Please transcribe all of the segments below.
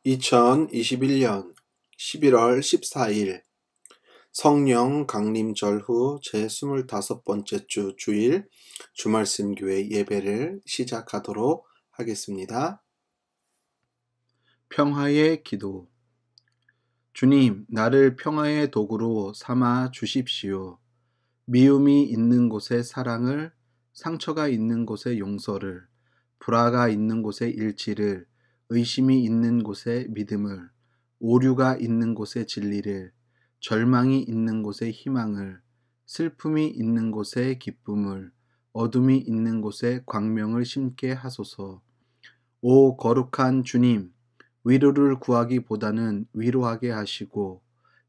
2021년 11월 14일 성령 강림절 후 제25번째 주 주일 주말씀교회 예배를 시작하도록 하겠습니다. 평화의 기도. 주님, 나를 평화의 도구로 삼아 주십시오. 미움이 있는 곳에 사랑을, 상처가 있는 곳에 용서를, 불화가 있는 곳에 일치를, 의심이 있는 곳에 믿음을, 오류가 있는 곳에 진리를, 절망이 있는 곳에 희망을, 슬픔이 있는 곳에 기쁨을, 어둠이 있는 곳에 광명을 심게 하소서. 오 거룩한 주님, 위로를 구하기보다는 위로하게 하시고,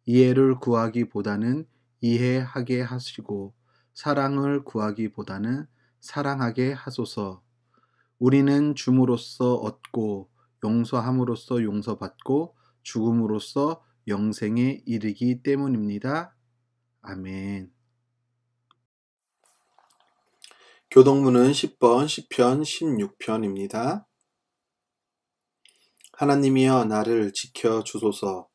이해를 구하기보다는 이해하게 하시고, 사랑을 구하기보다는 사랑하게 하소서. 우리는 줌으로써 얻고, 용서함으로써 용서받고, 죽음으로써 영생에 이르기 때문입니다. 아멘. 교동문은 10번 시편 16편입니다. 하나님이여 나를 지켜 주소서.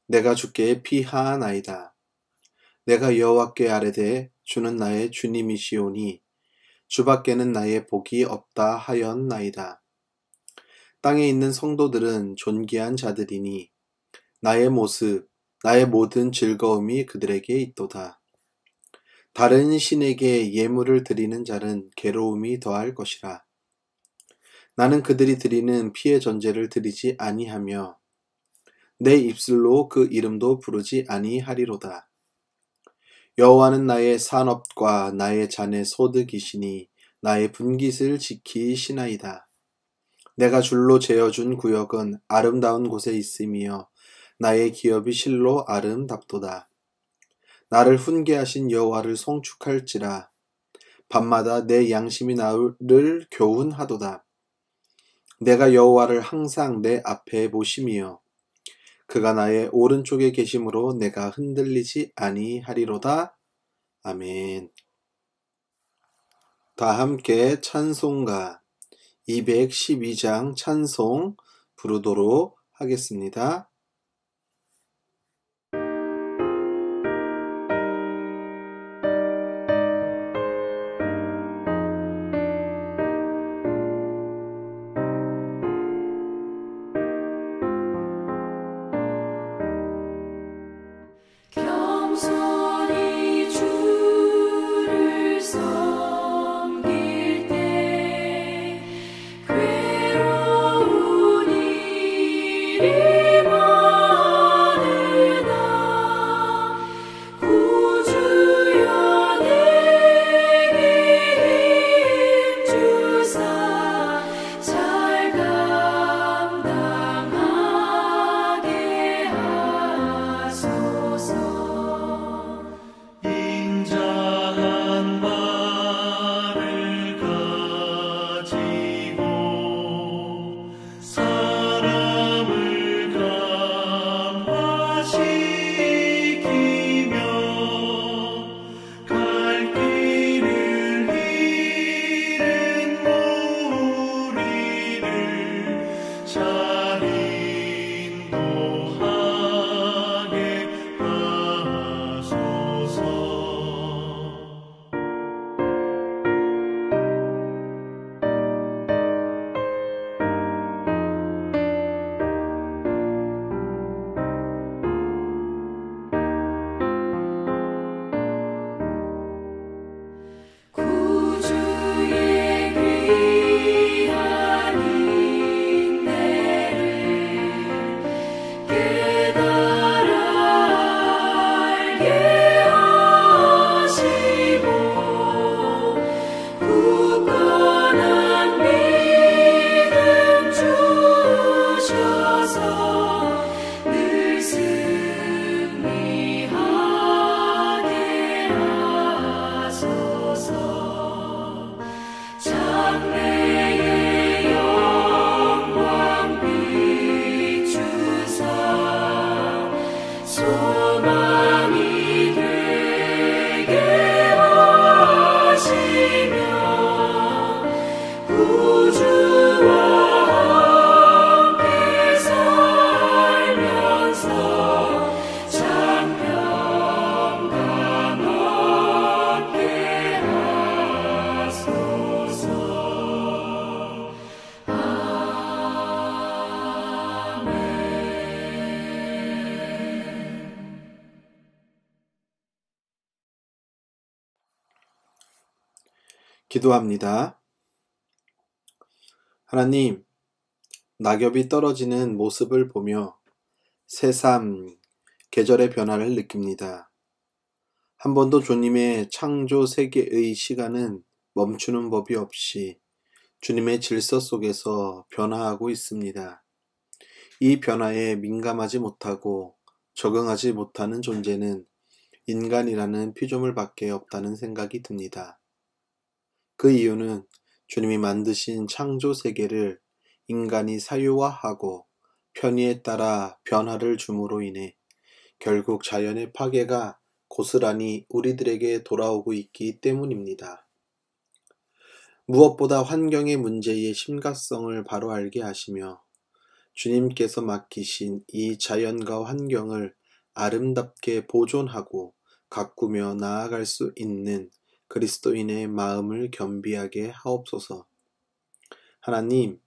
내가 주께 피하나이다. 내가 여호와께 아뢰되 주는 나의 주님이시오니 주밖에는 나의 복이 없다 하였나이다. 땅에 있는 성도들은 존귀한 자들이니 나의 모습, 나의 모든 즐거움이 그들에게 있도다. 다른 신에게 예물을 드리는 자는 괴로움이 더할 것이라. 나는 그들이 드리는 피의 전제를 드리지 아니하며 내 입술로 그 이름도 부르지 아니하리로다. 여호와는 나의 산업과 나의 잔의 소득이시니 나의 분깃을 지키시나이다. 내가 줄로 재어준 구역은 아름다운 곳에 있으며 나의 기업이 실로 아름답도다. 나를 훈계하신 여호와를 송축할지라. 밤마다 내 양심이 나를 교훈하도다. 내가 여호와를 항상 내 앞에 모심이여 그가 나의 오른쪽에 계심으로 내가 흔들리지 아니하리로다. 아멘. 다 함께 찬송가 212장 찬송 부르도록 하겠습니다. 겸손히 주를 섬길 때 괴로운 일이 기도합니다. 하나님, 낙엽이 떨어지는 모습을 보며 새삼 계절의 변화를 느낍니다. 한 번도 주님의 창조 세계의 시간은 멈추는 법이 없이 주님의 질서 속에서 변화하고 있습니다. 이 변화에 민감하지 못하고 적응하지 못하는 존재는 인간이라는 피조물밖에 없다는 생각이 듭니다. 그 이유는 주님이 만드신 창조 세계를 인간이 사유화하고 편의에 따라 변화를 줌으로 인해 결국 자연의 파괴가 고스란히 우리들에게 돌아오고 있기 때문입니다. 무엇보다 환경의 문제의 심각성을 바로 알게 하시며 주님께서 맡기신 이 자연과 환경을 아름답게 보존하고 가꾸며 나아갈 수 있는 그리스도인의 마음을 겸비하게 하옵소서. 하나님,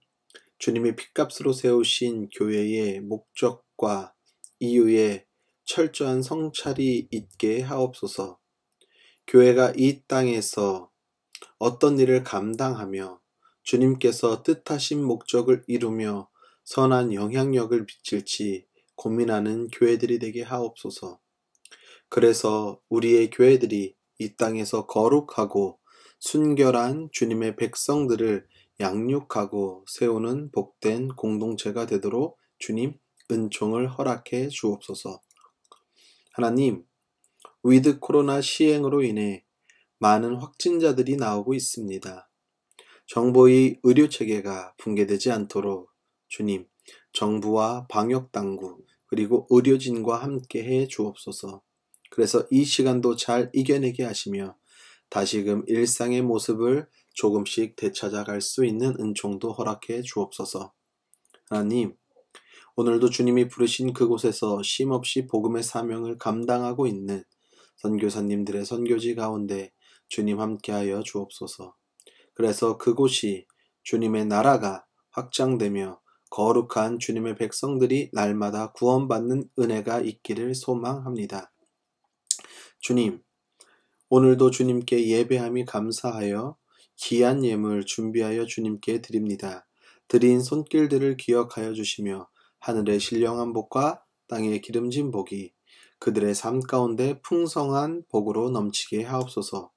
주님이 핏값으로 세우신 교회의 목적과 이유에 철저한 성찰이 있게 하옵소서. 교회가 이 땅에서 어떤 일을 감당하며 주님께서 뜻하신 목적을 이루며 선한 영향력을 미칠지 고민하는 교회들이 되게 하옵소서. 그래서 우리의 교회들이 이 땅에서 거룩하고 순결한 주님의 백성들을 양육하고 세우는 복된 공동체가 되도록 주님 은총을 허락해 주옵소서. 하나님, 위드 코로나 시행으로 인해 많은 확진자들이 나오고 있습니다. 정부의 의료체계가 붕괴되지 않도록 주님, 정부와 방역당국 그리고 의료진과 함께해 주옵소서. 그래서 이 시간도 잘 이겨내게 하시며 다시금 일상의 모습을 조금씩 되찾아갈 수 있는 은총도 허락해 주옵소서. 하나님, 오늘도 주님이 부르신 그곳에서 쉼없이 복음의 사명을 감당하고 있는 선교사님들의 선교지 가운데 주님 함께하여 주옵소서. 그래서 그곳이 주님의 나라가 확장되며 거룩한 주님의 백성들이 날마다 구원받는 은혜가 있기를 소망합니다. 주님, 오늘도 주님께 예배함이 감사하여 귀한 예물 준비하여 주님께 드립니다. 드린 손길들을 기억하여 주시며 하늘의 신령한 복과 땅의 기름진 복이 그들의 삶 가운데 풍성한 복으로 넘치게 하옵소서.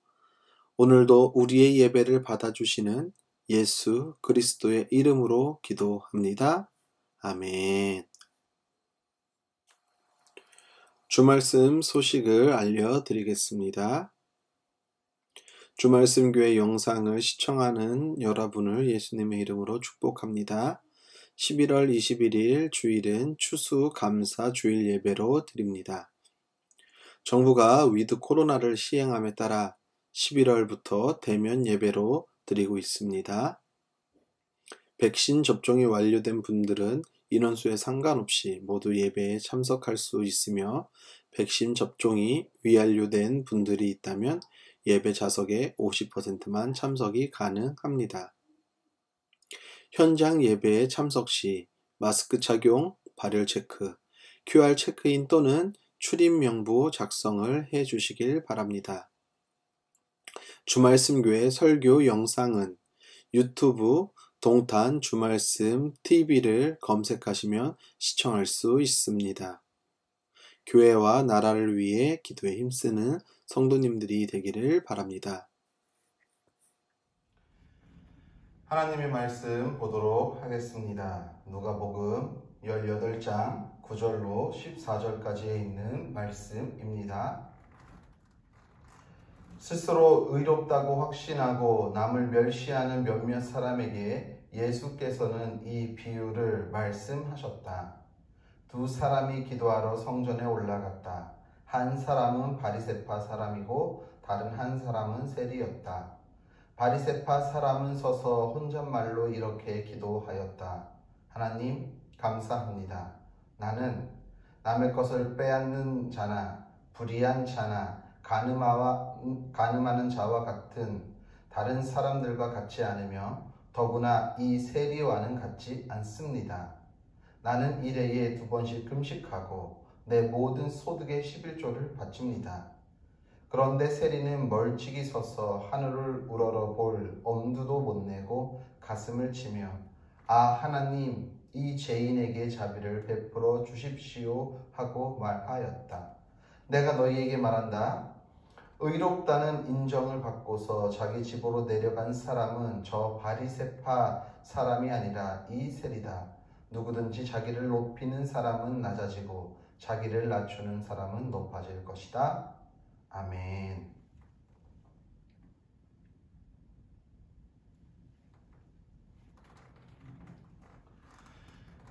오늘도 우리의 예배를 받아주시는 예수 그리스도의 이름으로 기도합니다. 아멘. 주말씀 소식을 알려드리겠습니다. 주말씀 교회 영상을 시청하는 여러분을 예수님의 이름으로 축복합니다. 11월 21일 주일은 추수감사 주일 예배로 드립니다. 정부가 위드 코로나를 시행함에 따라 11월부터 대면 예배로 드리고 있습니다. 백신 접종이 완료된 분들은 인원수에 상관없이 모두 예배에 참석할 수 있으며 백신 접종이 미완료된 분들이 있다면 예배 좌석의 50%만 참석이 가능합니다. 현장 예배에 참석 시 마스크 착용, 발열 체크, QR 체크인 또는 출입 명부 작성을 해 주시길 바랍니다. 주말씀교회 설교 영상은 유튜브 동탄 주말씀 TV를 검색하시면 시청할 수 있습니다. 교회와 나라를 위해 기도에 힘쓰는 성도님들이 되기를 바랍니다. 하나님의 말씀 보도록 하겠습니다. 누가복음 18장 9절로 14절까지에 있는 말씀입니다. 스스로 의롭다고 확신하고 남을 멸시하는 몇몇 사람에게 예수께서는 이 비유를 말씀하셨다. 두 사람이 기도하러 성전에 올라갔다. 한 사람은 바리새파 사람이고 다른 한 사람은 세리였다. 바리새파 사람은 서서 혼잣말로 이렇게 기도하였다. 하나님, 감사합니다. 나는 남의 것을 빼앗는 자나 불의한 자나 가늠하는 자와 같은 다른 사람들과 같지 않으며 더구나 이 세리와는 같지 않습니다. 나는 일해에 2번씩 금식하고 내 모든 소득의 11조를 바칩니다. 그런데 세리는 멀찍이 서서 하늘을 우러러 볼 엄두도 못 내고 가슴을 치며 아 하나님 이 죄인에게 자비를 베풀어 주십시오 하고 말하였다. 내가 너희에게 말한다. 의롭다는 인정을 받고서 자기 집으로 내려간 사람은 저 바리새파 사람이 아니라 이 셀이다. 누구든지 자기를 높이는 사람은 낮아지고 자기를 낮추는 사람은 높아질 것이다. 아멘.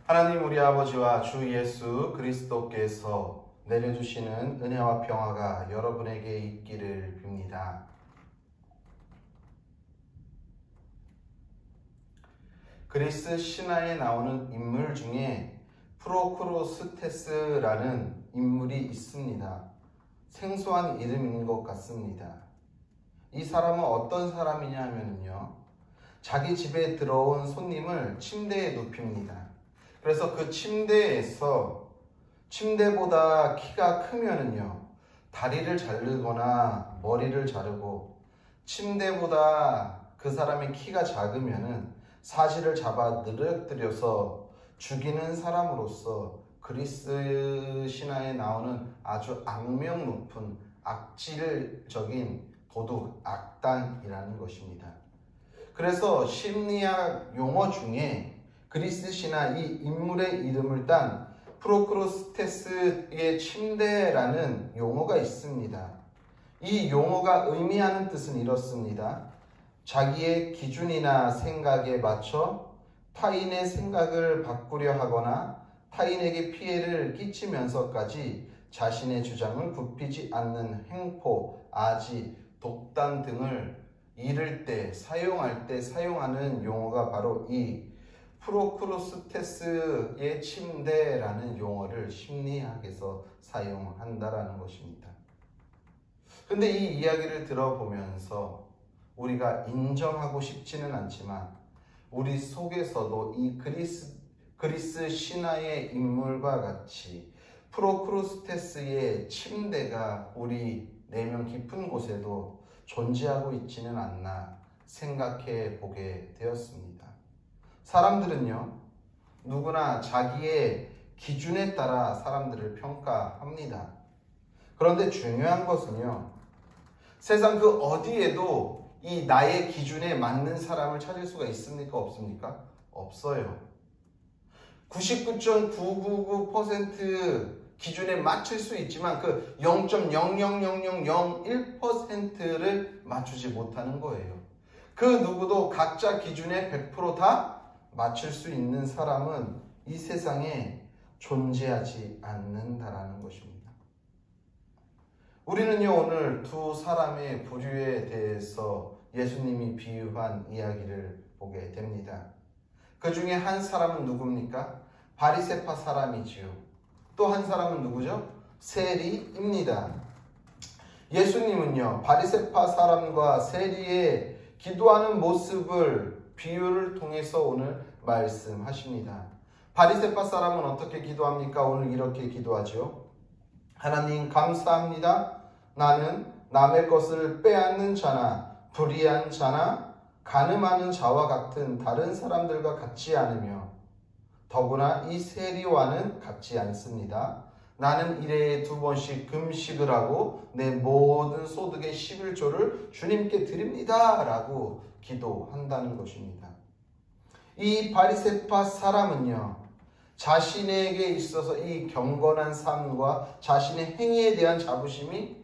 하나님 우리 아버지와 주 예수 그리스도께서 내려주시는 은혜와 평화가 여러분에게 있기를 빕니다. 그리스 신화에 나오는 인물 중에 프로크로스테스라는 인물이 있습니다. 생소한 이름인 것 같습니다. 이 사람은 어떤 사람이냐 하면요, 자기 집에 들어온 손님을 침대에 눕힙니다. 그래서 그 침대보다 키가 크면은요, 다리를 자르거나 머리를 자르고, 침대보다 그 사람의 키가 작으면은 사실을 잡아 늘어뜨려서 죽이는 사람으로서 그리스 신화에 나오는 아주 악명 높은 악질적인 도둑, 악당이라는 것입니다. 그래서 심리학 용어 중에 그리스 신화 이 인물의 이름을 딴 프로크로스테스의 침대라는 용어가 있습니다. 이 용어가 의미하는 뜻은 이렇습니다. 자기의 기준이나 생각에 맞춰 타인의 생각을 바꾸려 하거나 타인에게 피해를 끼치면서까지 자신의 주장을 굽히지 않는 횡포, 아지, 독단 등을 이를 때, 사용할 때 사용하는 용어가 바로 이 프로크로스테스의 침대라는 용어를 심리학에서 사용한다라는 것입니다. 근데 이 이야기를 들어보면서 우리가 인정하고 싶지는 않지만 우리 속에서도 이 그리스 신화의 인물과 같이 프로크로스테스의 침대가 우리 내면 깊은 곳에도 존재하고 있지는 않나 생각해 보게 되었습니다. 사람들은요, 누구나 자기의 기준에 따라 사람들을 평가합니다. 그런데 중요한 것은요, 세상 그 어디에도 이 나의 기준에 맞는 사람을 찾을 수가 있습니까? 없습니까? 없어요. 99.999% 기준에 맞출 수 있지만 그 0.00001%를 맞추지 못하는 거예요. 그 누구도 각자 기준에 100% 다 맞출 수 있는 사람은 이 세상에 존재하지 않는다라는 것입니다. 우리는요, 오늘 두 사람의 부류에 대해서 예수님이 비유한 이야기를 보게 됩니다. 그 중에 한 사람은 누굽니까? 바리새파 사람이지요. 또 한 사람은 누구죠? 세리입니다. 예수님은요, 바리새파 사람과 세리의 기도하는 모습을 비유를 통해서 오늘 말씀하십니다. 바리새파 사람은 어떻게 기도합니까? 오늘 이렇게 기도하죠. 하나님 감사합니다. 나는 남의 것을 빼앗는 자나 불의한 자나 간음하는 자와 같은 다른 사람들과 같지 않으며 더구나 이 세리와는 같지 않습니다. 나는 일해에 2번씩 금식을 하고 내 모든 소득의 11조를 주님께 드립니다 라고 기도한다는 것입니다. 이 바리새파 사람은요, 자신에게 있어서 이 경건한 삶과 자신의 행위에 대한 자부심이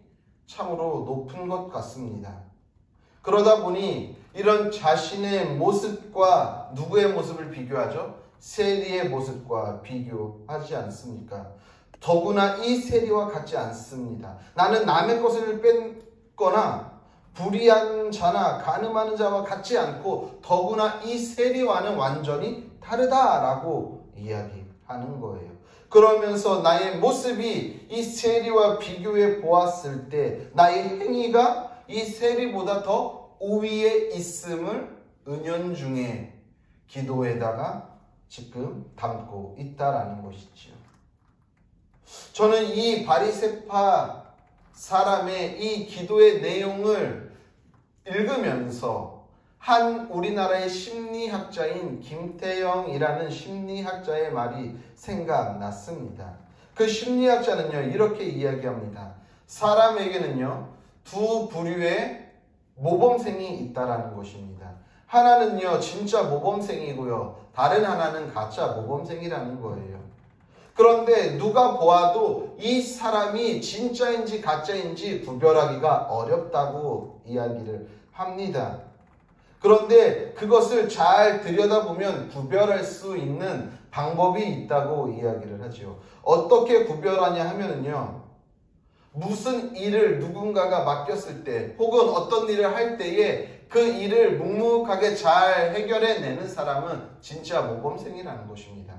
참으로 높은 것 같습니다. 그러다 보니 이런 자신의 모습과 누구의 모습을 비교하죠? 세리의 모습과 비교하지 않습니까? 더구나 이 세리와 같지 않습니다. 나는 남의 것을 뺏거나 불의한 자나 간음하는 자와 같지 않고 더구나 이 세리와는 완전히 다르다라고 이야기하는 거예요. 그러면서 나의 모습이 이 세리와 비교해 보았을 때 나의 행위가 이 세리보다 더 우위에 있음을 은연중에 기도에다가 지금 담고 있다라는 것이지요. 저는 이 바리새파 사람의 이 기도의 내용을 읽으면서 한 우리나라의 심리학자인 김태영이라는 심리학자의 말이 생각났습니다. 그 심리학자는요, 이렇게 이야기합니다. 사람에게는요, 두 부류의 모범생이 있다라는 것입니다. 하나는요, 진짜 모범생이고요, 다른 하나는 가짜 모범생이라는 거예요. 그런데 누가 보아도 이 사람이 진짜인지 가짜인지 구별하기가 어렵다고 이야기를 합니다. 그런데 그것을 잘 들여다보면 구별할 수 있는 방법이 있다고 이야기를 하죠. 어떻게 구별하냐 하면은요, 무슨 일을 누군가가 맡겼을 때 혹은 어떤 일을 할 때에 그 일을 묵묵하게 잘 해결해내는 사람은 진짜 모범생이라는 것입니다.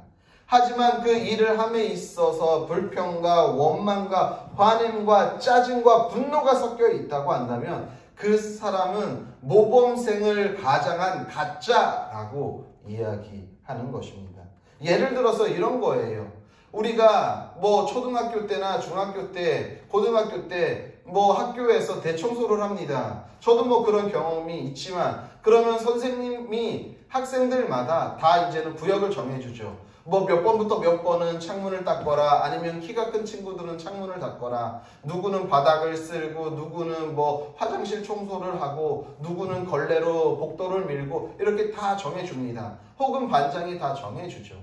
하지만 그 일을 함에 있어서 불평과 원망과 화냄과 짜증과 분노가 섞여 있다고 한다면 그 사람은 모범생을 가장한 가짜라고 이야기하는 것입니다. 예를 들어서 이런 거예요. 우리가 초등학교 때나 중학교 때, 고등학교 때 학교에서 대청소를 합니다. 저도 그런 경험이 있지만, 그러면 선생님이 학생들마다 다 이제는 구역을 정해주죠. 몇 번부터 몇 번은 창문을 닦거라, 아니면 키가 큰 친구들은 창문을 닦거라, 누구는 바닥을 쓸고, 누구는 화장실 청소를 하고, 누구는 걸레로 복도를 밀고, 이렇게 다 정해줍니다. 혹은 반장이 다 정해주죠.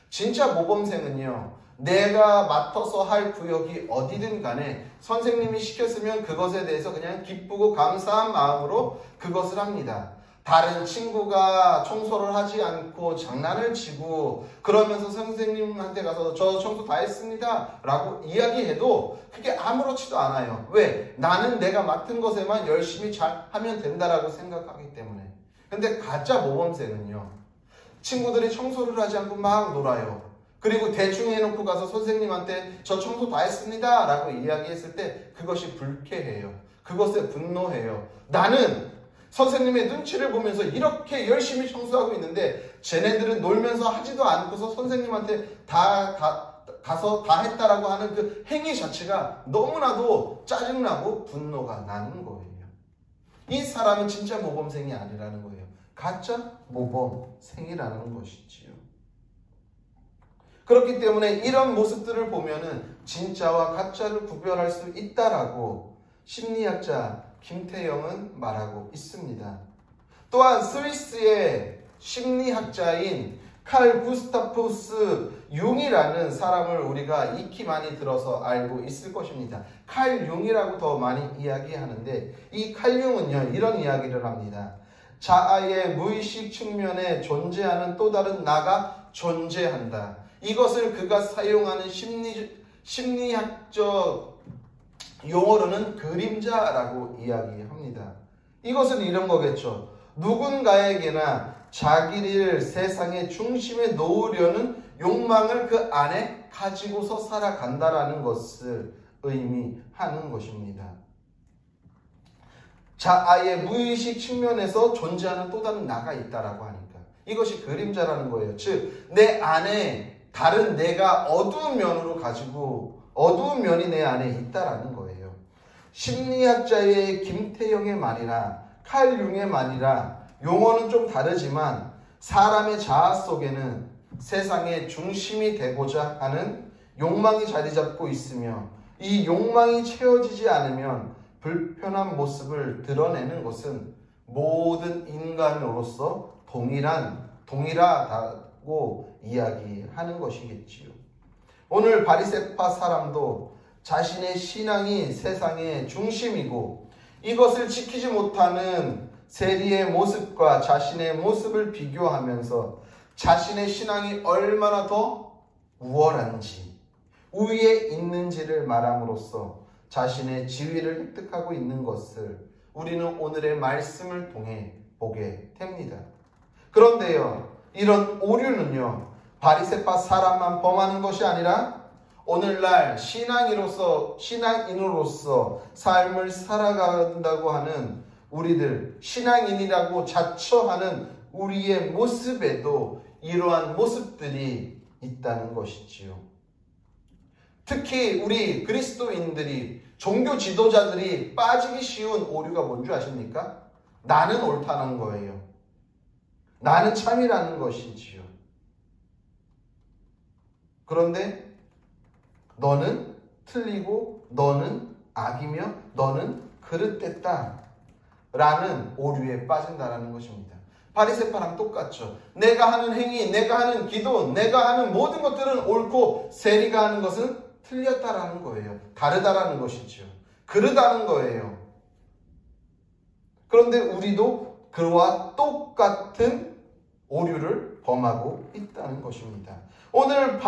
진짜 모범생은요, 내가 맡아서 할 구역이 어디든 간에 선생님이 시켰으면 그것에 대해서 그냥 기쁘고 감사한 마음으로 그것을 합니다. 다른 친구가 청소를 하지 않고 장난을 치고 그러면서 선생님한테 가서 저 청소 다 했습니다 라고 이야기해도 그게 아무렇지도 않아요. 왜? 나는 내가 맡은 것에만 열심히 잘 하면 된다라고 생각하기 때문에. 근데 가짜 모범생은요, 친구들이 청소를 하지 않고 막 놀아요. 그리고 대충 해놓고 가서 선생님한테 저 청소 다 했습니다 라고 이야기했을 때 그것이 불쾌해요. 그것에 분노해요. 나는 선생님의 눈치를 보면서 이렇게 열심히 청소하고 있는데 쟤네들은 놀면서 하지도 않고서 선생님한테 가서 다 했다라고 하는 그 행위 자체가 너무나도 짜증나고 분노가 나는 거예요. 이 사람은 진짜 모범생이 아니라는 거예요. 가짜 모범생이라는 것이지요. 그렇기 때문에 이런 모습들을 보면은 진짜와 가짜를 구별할 수 있다라고 심리학자 김태영은 말하고 있습니다. 또한 스위스의 심리학자인 칼 구스타푸스 융이라는 사람을 우리가 익히 많이 들어서 알고 있을 것입니다. 칼 융이라고 더 많이 이야기하는데 이 칼 융은요, 이런 이야기를 합니다. 자아의 무의식 측면에 존재하는 또 다른 나가 존재한다. 이것을 그가 사용하는 심리학적 용어로는 그림자라고 이야기합니다. 이것은 이런 거겠죠. 누군가에게나 자기를 세상의 중심에 놓으려는 욕망을 그 안에 가지고서 살아간다라는 것을 의미하는 것입니다. 자아의 무의식 측면에서 존재하는 또 다른 나가 있다라고 하니까 이것이 그림자라는 거예요. 즉, 내 안에 다른 내가 어두운 면으로 가지고 어두운 면이 내 안에 있다라는 거예요. 심리학자의 김태영의 말이나 칼 융의 말이라 용어는 좀 다르지만 사람의 자아 속에는 세상의 중심이 되고자 하는 욕망이 자리 잡고 있으며 이 욕망이 채워지지 않으면 불편한 모습을 드러내는 것은 모든 인간으로서 동일하다고 이야기하는 것이겠지요. 오늘 바리새파 사람도 자신의 신앙이 세상의 중심이고 이것을 지키지 못하는 세리의 모습과 자신의 모습을 비교하면서 자신의 신앙이 얼마나 더 우월한지, 우위에 있는지를 말함으로써 자신의 지위를 획득하고 있는 것을 우리는 오늘의 말씀을 통해 보게 됩니다. 그런데요, 이런 오류는요, 바리새파 사람만 범하는 것이 아니라 오늘날 신앙인으로서 삶을 살아간다고 하는 우리들, 신앙인이라고 자처하는 우리의 모습에도 이러한 모습들이 있다는 것이지요. 특히 우리 그리스도인들이, 종교 지도자들이 빠지기 쉬운 오류가 뭔지 아십니까? 나는 옳다는 거예요. 나는 참이라는 것이지요. 그런데 너는 틀리고 너는 악이며 너는 그릇됐다 라는 오류에 빠진다라는 것입니다. 바리새파랑 똑같죠. 내가 하는 행위, 내가 하는 기도, 내가 하는 모든 것들은 옳고 세리가 하는 것은 틀렸다라는 거예요. 다르다라는 것이죠. 그르다는 거예요. 그런데 우리도 그와 똑같은 오류를 범하고 있다는 것입니다. 오늘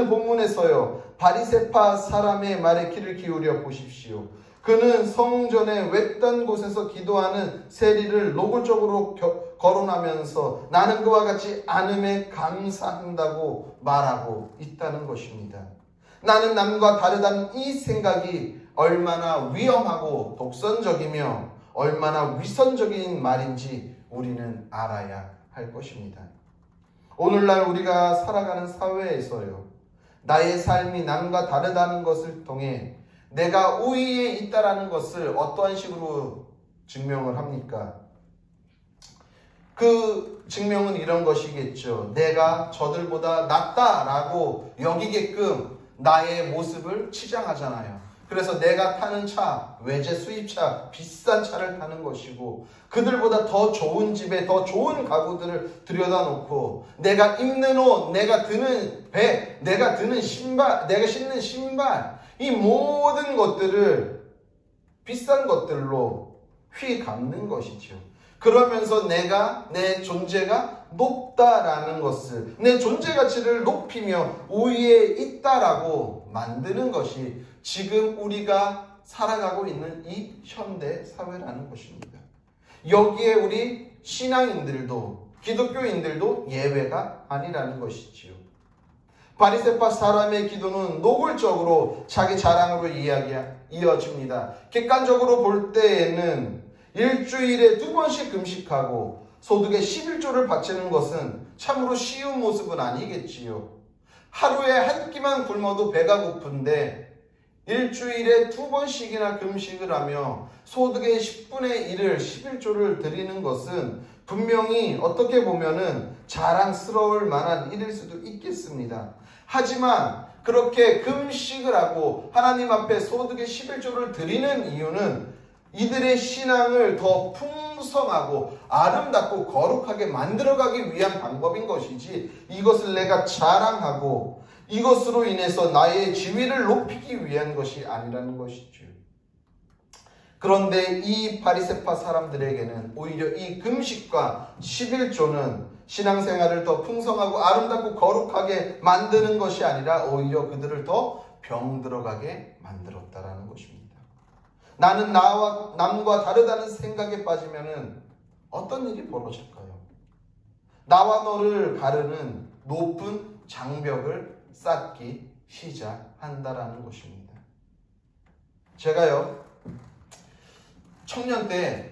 본문에서요, 바리새파 사람의 말에 귀를 기울여 보십시오. 그는 성전의 외딴 곳에서 기도하는 세리를 노골적으로 거론하면서 나는 그와 같이 않음에 감사한다고 말하고 있다는 것입니다. 나는 남과 다르다는 이 생각이 얼마나 위험하고 독선적이며 얼마나 위선적인 말인지 우리는 알아야 할 것입니다. 오늘날 우리가 살아가는 사회에서요, 나의 삶이 남과 다르다는 것을 통해 내가 우위에 있다라는 것을 어떠한 식으로 증명을 합니까? 그 증명은 이런 것이겠죠. 내가 저들보다 낫다라고 여기게끔 나의 모습을 치장하잖아요. 그래서 내가 타는 차, 외제 수입차, 비싼 차를 타는 것이고 그들보다 더 좋은 집에 더 좋은 가구들을 들여다놓고 내가 입는 옷, 내가 드는 배, 내가 드는 신발, 내가 신는 신발, 이 모든 것들을 비싼 것들로 휘감는 것이죠. 그러면서 내가 내 존재가 높다라는 것을, 내 존재 가치를 높이며 우위에 있다라고 만드는 것이 지금 우리가 살아가고 있는 이 현대 사회라는 것입니다. 여기에 우리 신앙인들도 기독교인들도 예외가 아니라는 것이지요. 바리새파 사람의 기도는 노골적으로 자기 자랑으로 이어집니다. 객관적으로 볼 때에는 일주일에 2번씩 금식하고 소득의 11조를 바치는 것은 참으로 쉬운 모습은 아니겠지요. 하루에 한 끼만 굶어도 배가 고픈데 일주일에 2번씩이나 금식을 하며 소득의 10분의 1을 11조를 드리는 것은 분명히 어떻게 보면은 자랑스러울 만한 일일 수도 있겠습니다. 하지만 그렇게 금식을 하고 하나님 앞에 소득의 11조를 드리는 이유는 이들의 신앙을 더 풍성하고 아름답고 거룩하게 만들어가기 위한 방법인 것이지, 이것을 내가 자랑하고 이것으로 인해서 나의 지위를 높이기 위한 것이 아니라는 것이죠. 그런데 이 바리새파 사람들에게는 오히려 이 금식과 11조는 신앙생활을 더 풍성하고 아름답고 거룩하게 만드는 것이 아니라 오히려 그들을 더 병들어가게 만들었다라는 것입니다. 나는 남과 다르다는 생각에 빠지면은 어떤 일이 벌어질까요? 나와 너를 가르는 높은 장벽을 쌓기 시작한다라는 것입니다. 제가요, 청년 때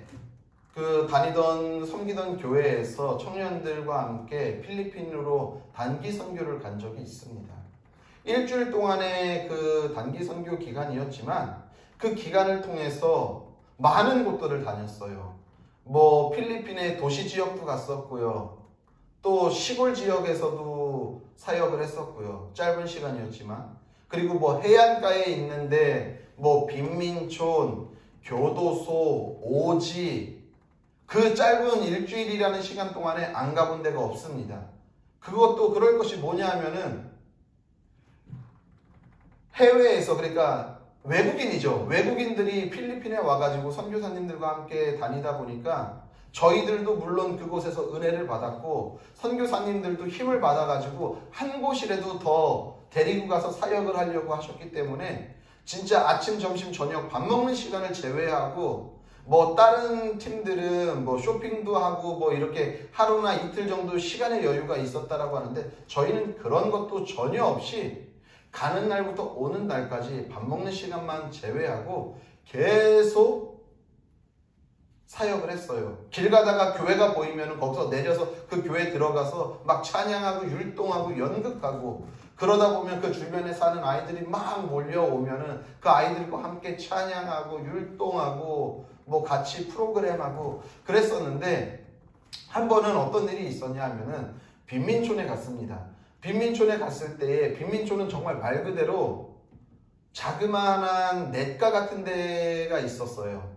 섬기던 교회에서 청년들과 함께 필리핀으로 단기 선교를 간 적이 있습니다. 일주일 동안의 그 단기 선교 기간이었지만 그 기간을 통해서 많은 곳들을 다녔어요. 필리핀의 도시 지역도 갔었고요. 또 시골 지역에서도 사역을 했었고요. 짧은 시간이었지만. 그리고 해안가에 있는데 빈민촌, 교도소, 오지, 그 짧은 일주일이라는 시간 동안에 안 가본 데가 없습니다. 그것도 그럴 것이 뭐냐 하면은 해외에서, 그러니까 외국인이죠. 외국인들이 필리핀에 와가지고 선교사님들과 함께 다니다 보니까 저희들도 물론 그곳에서 은혜를 받았고 선교사님들도 힘을 받아가지고 한 곳이라도 더 데리고 가서 사역을 하려고 하셨기 때문에 진짜 아침, 점심, 저녁 밥 먹는 시간을 제외하고 다른 팀들은 쇼핑도 하고 이렇게 하루나 이틀 정도 시간의 여유가 있었다라고 하는데 저희는 그런 것도 전혀 없이 가는 날부터 오는 날까지 밥 먹는 시간만 제외하고 계속 사역을 했어요. 길 가다가 교회가 보이면 거기서 내려서 그 교회에 들어가서 막 찬양하고 율동하고 연극하고, 그러다 보면 그 주변에 사는 아이들이 막 몰려오면은 그 아이들과 함께 찬양하고 율동하고 뭐 같이 프로그램하고 그랬었는데 한 번은 어떤 일이 있었냐 하면은 빈민촌에 갔습니다. 빈민촌에 갔을 때에 빈민촌은 정말 말 그대로 자그마한 냇가 같은 데가 있었어요.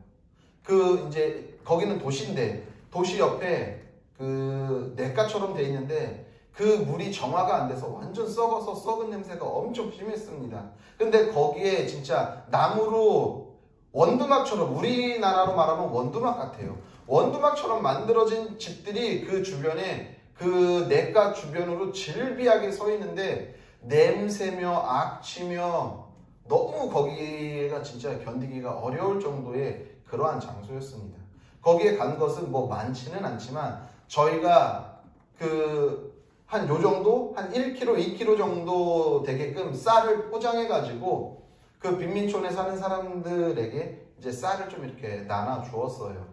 그 이제 거기는 도시인데 도시 옆에 그 냇가처럼 돼 있는데 그 물이 정화가 안 돼서 완전 썩어서 썩은 냄새가 엄청 심했습니다. 근데 거기에 진짜 나무로 원두막처럼, 우리나라로 말하면 원두막 같아요. 원두막처럼 만들어진 집들이 그 주변에 그 냇가 주변으로 질비하게 서 있는데 냄새며 악취며 너무 거기가 진짜 견디기가 어려울 정도의 그러한 장소였습니다. 거기에 간 것은 뭐 많지는 않지만 저희가 그 한 요 정도, 한 1kg, 2kg 정도 되게끔 쌀을 포장해 가지고 그 빈민촌에 사는 사람들에게 이제 쌀을 좀 이렇게 나눠 주었어요.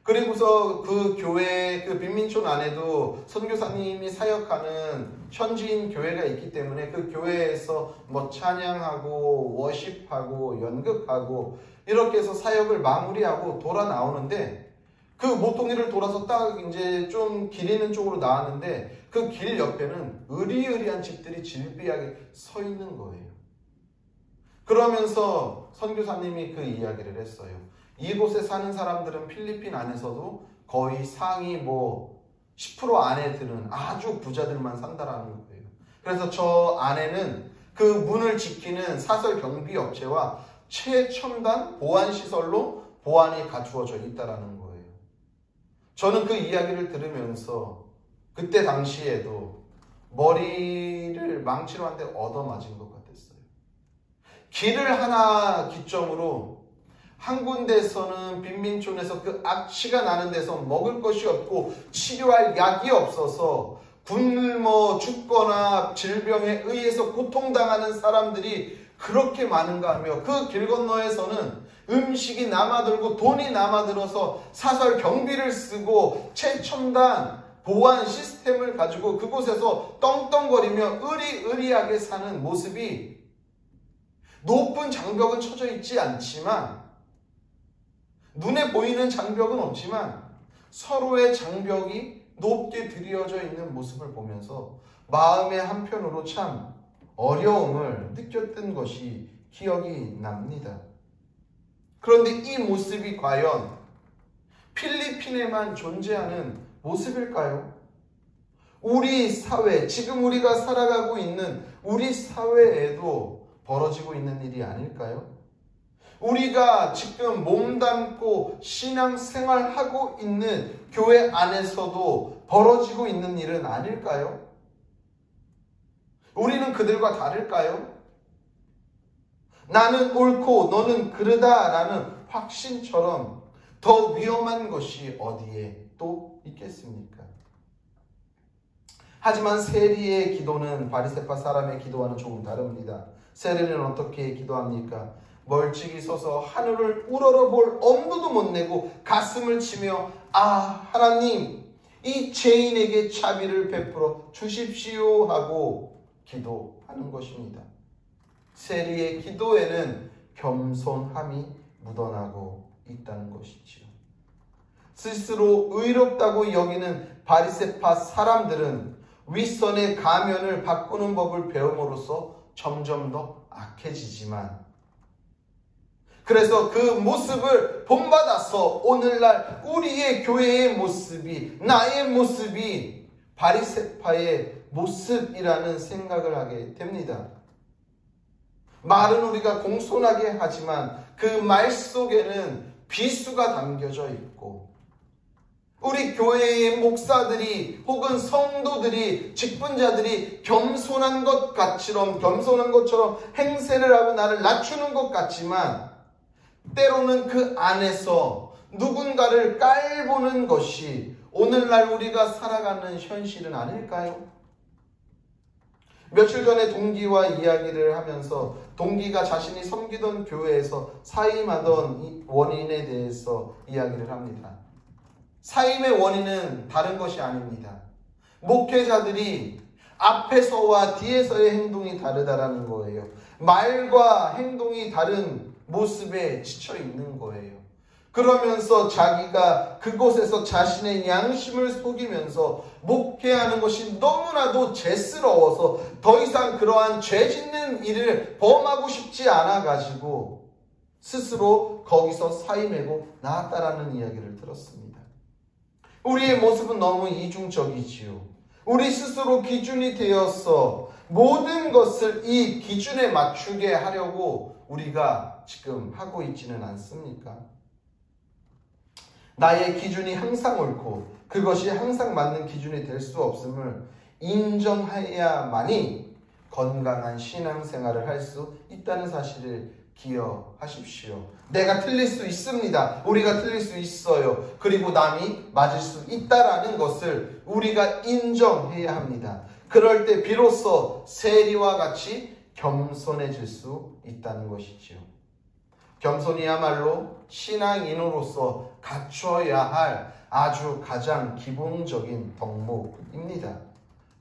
그리고서 그 교회, 그 빈민촌 안에도 선교사님이 사역하는 현지인 교회가 있기 때문에 그 교회에서 뭐 찬양하고 워십하고 연극하고 이렇게 해서 사역을 마무리하고 돌아 나오는데 그 모퉁이를 돌아서 딱 이제 좀 길 있는 쪽으로 나왔는데 그 길 옆에는 으리으리한 집들이 질비하게 서 있는 거예요. 그러면서 선교사님이 그 이야기를 했어요. 이곳에 사는 사람들은 필리핀 안에서도 거의 상위 뭐 10% 안에 드는 아주 부자들만 산다라는 거예요. 그래서 저 안에는 그 문을 지키는 사설 경비 업체와 최첨단 보안 시설로 보안이 갖추어져 있다라는 거예요. 저는 그 이야기를 들으면서 그때 당시에도 머리를 망치로 한 대 얻어맞은 것 같았어요. 길을 하나 기점으로 한 군데에서는 빈민촌에서 그 악취가 나는 데서 먹을 것이 없고 치료할 약이 없어서 굶어 죽거나 질병에 의해서 고통당하는 사람들이 그렇게 많은가 하며 그 길 건너에서는 음식이 남아들고 돈이 남아들어서 사설 경비를 쓰고 최첨단 보안 시스템을 가지고 그곳에서 떵떵거리며 으리으리하게 사는 모습이 높은 장벽은 쳐져 있지 않지만 눈에 보이는 장벽은 없지만 서로의 장벽이 높게 드리어져 있는 모습을 보면서 마음의 한편으로 참 어려움을 느꼈던 것이 기억이 납니다. 그런데 이 모습이 과연 필리핀에만 존재하는 모습일까요? 우리 사회, 지금 우리가 살아가고 있는 우리 사회에도 벌어지고 있는 일이 아닐까요? 우리가 지금 몸담고 신앙생활하고 있는 교회 안에서도 벌어지고 있는 일은 아닐까요? 우리는 그들과 다를까요? 나는 옳고 너는 그르다라는 확신처럼 더 위험한 것이 어디에 또 있겠습니까? 하지만 세리의 기도는 바리새파 사람의 기도와는 조금 다릅니다. 세리는 어떻게 기도합니까? 멀찍이 서서 하늘을 우러러볼 엄두도 못 내고 가슴을 치며 아 하나님 이 죄인에게 자비를 베풀어 주십시오 하고 기도하는 것입니다. 세리의 기도에는 겸손함이 묻어나고 있다는 것이지요. 스스로 의롭다고 여기는 바리새파 사람들은 윗선의 가면을 바꾸는 법을 배움으로써 점점 더 악해지지만 그래서 그 모습을 본받아서 오늘날 우리의 교회의 모습이 나의 모습이 바리새파의 모습이라는 생각을 하게 됩니다. 말은 우리가 공손하게 하지만 그 말 속에는 비수가 담겨져 있고 우리 교회의 목사들이 혹은 성도들이 직분자들이 겸손한 것처럼 행세를 하고 나를 낮추는 것 같지만 때로는 그 안에서 누군가를 깔보는 것이 오늘날 우리가 살아가는 현실은 아닐까요? 며칠 전에 동기와 이야기를 하면서 동기가 자신이 섬기던 교회에서 사임하던 원인에 대해서 이야기를 합니다. 사임의 원인은 다른 것이 아닙니다. 목회자들이 앞에서와 뒤에서의 행동이 다르다라는 거예요. 말과 행동이 다른 모습에 지쳐 있는 거예요. 그러면서 자기가 그곳에서 자신의 양심을 속이면서 목회하는 것이 너무나도 죄스러워서 더 이상 그러한 죄 짓는 일을 범하고 싶지 않아 가지고 스스로 거기서 사임하고 나았다라는 이야기를 들었습니다. 우리의 모습은 너무 이중적이지요. 우리 스스로 기준이 되어서 모든 것을 이 기준에 맞추게 하려고 우리가 지금 하고 있지는 않습니까? 나의 기준이 항상 옳고 그것이 항상 맞는 기준이 될 수 없음을 인정해야만이 건강한 신앙생활을 할 수 있다는 사실을 기억하십시오. 내가 틀릴 수 있습니다. 우리가 틀릴 수 있어요. 그리고 남이 맞을 수 있다라는 것을 우리가 인정해야 합니다. 그럴 때 비로소 세리와 같이 겸손해질 수 있다는 것이지요. 겸손이야말로 신앙인으로서 갖춰야 할 아주 가장 기본적인 덕목입니다.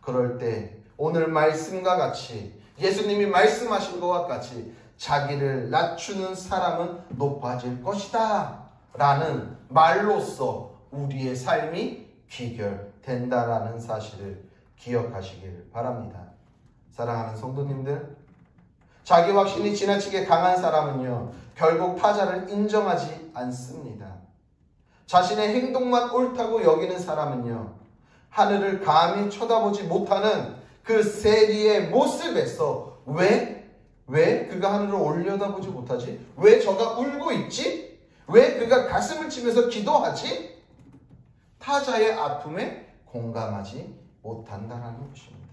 그럴 때 오늘 말씀과 같이 예수님이 말씀하신 것과 같이 자기를 낮추는 사람은 높아질 것이다 라는 말로써 우리의 삶이 귀결된다라는 사실을 기억하시길 바랍니다. 사랑하는 성도님들, 자기 확신이 지나치게 강한 사람은요, 결국 타자를 인정하지 않습니다. 자신의 행동만 옳다고 여기는 사람은요, 하늘을 감히 쳐다보지 못하는 그 세리의 모습에서 왜 그가 하늘을 올려다보지 못하지? 왜 저가 울고 있지? 왜 그가 가슴을 치면서 기도하지? 타자의 아픔에 공감하지 못한다는 것입니다.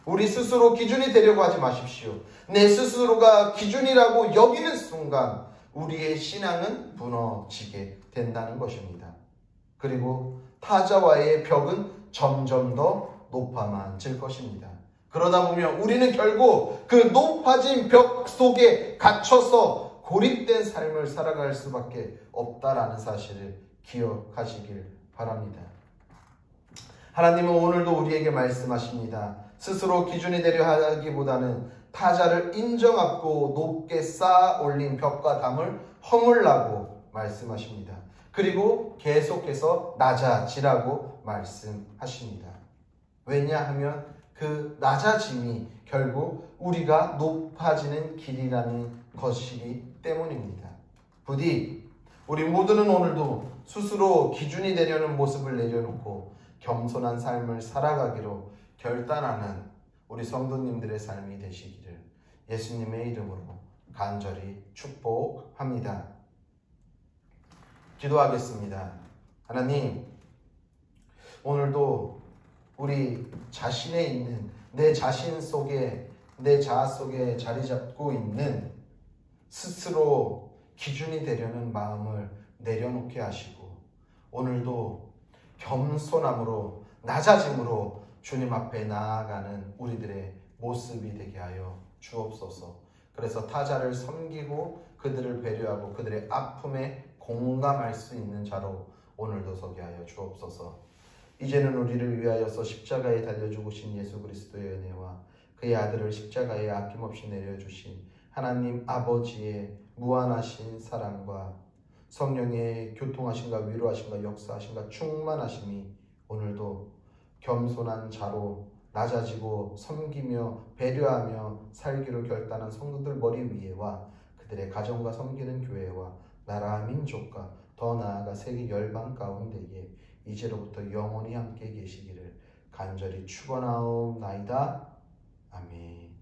우리 스스로 기준이 되려고 하지 마십시오. 내 스스로가 기준이라고 여기는 순간 우리의 신앙은 무너지게 된다는 것입니다. 그리고 타자와의 벽은 점점 더 높아만질 것입니다. 그러다 보면 우리는 결국 그 높아진 벽 속에 갇혀서 고립된 삶을 살아갈 수밖에 없다라는 사실을 기억하시길 바랍니다. 하나님은 오늘도 우리에게 말씀하십니다. 스스로 기준이 되려 하기보다는 타자를 인정하고 높게 쌓아 올린 벽과 담을 허물라고 말씀하십니다. 그리고 계속해서 낮아지라고 말씀하십니다. 왜냐하면 그 낮아짐이 결국 우리가 높아지는 길이라는 것이기 때문입니다. 부디 우리 모두는 오늘도 스스로 기준이 되려는 모습을 내려놓고 겸손한 삶을 살아가기로 결단하는 우리 성도님들의 삶이 되시기를 예수님의 이름으로 간절히 축복합니다. 기도하겠습니다. 하나님, 오늘도 우리 자신에 있는 내 자신 속에 내 자아 속에 자리 잡고 있는 스스로 기준이 되려는 마음을 내려놓게 하시고 오늘도 겸손함으로 낮아짐으로 주님 앞에 나아가는 우리들의 모습이 되게 하여 주옵소서. 그래서 타자를 섬기고 그들을 배려하고 그들의 아픔에 공감할 수 있는 자로 오늘도 서게 하여 주옵소서. 이제는 우리를 위하여서 십자가에 달려 죽으신 예수 그리스도의 은혜와 그의 아들을 십자가에 아낌없이 내려주신 하나님 아버지의 무한하신 사랑과 성령의 교통하심과 위로하심과 역사하심과 충만하심이 오늘도 겸손한 자로 낮아지고 섬기며 배려하며 살기로 결단한 성도들 머리 위에와 그들의 가정과 섬기는 교회와 나라 민족과 더 나아가 세계 열방 가운데에 이제로부터 영원히 함께 계시기를 간절히 축원하옵나이다. 아멘.